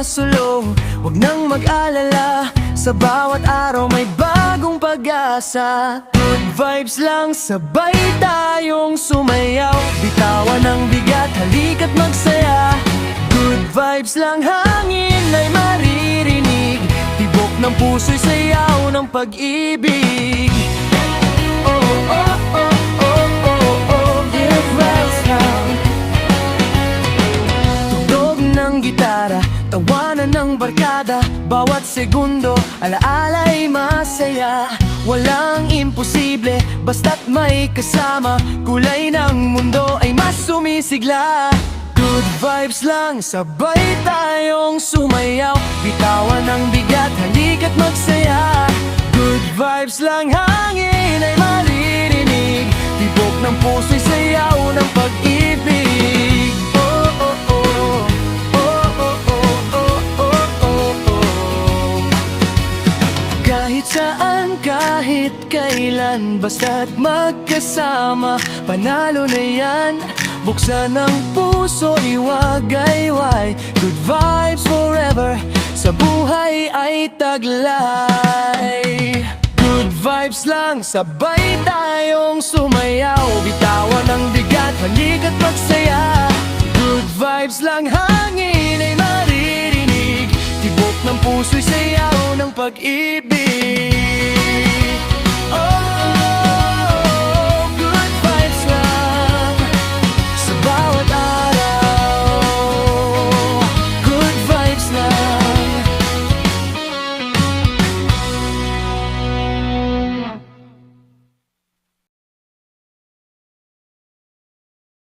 sumusulong. Huwag nang mag-alala, sa bawat araw may bagong pag-asa. Good vibes lang, sabay tayong sumayaw. Bitawan ang bigat, halika't magsaya. Good vibes lang, hangin ay maririnig. Tibok ng puso'y sayaw ng pag-ibig. Oh, oh, oh, oh, oh, oh, good vibes lang. Tugtog ng gitara, tawanan ng barkada. Bawat segundo, alaala'y masaya. Walang imposible, basta't may kasama. Kulay ng mundo ay mas sumisigla. Good vibes lang, sabay tayong sumayaw. Bitawan ang bigat, halika't magsaya. Good vibes lang, hangin ay maririnig. Tibok ng puso'y sayaw ng pag-ibig. Oh, oh, oh, oh, oh, oh, oh, oh, oh, oh. Kahit saan, kahit kailan, basta't magkasama, panalo na yan. Buksan ang puso, iwagayway. Good vibes forever, sa buhay ay taglay. Good vibes lang, sabay tayong sumayaw. Bitawan ang bigat, halika't magsaya. Good vibes lang, hangin ay maririnig. Tibok ng puso'y sayaw ng pag-ibig.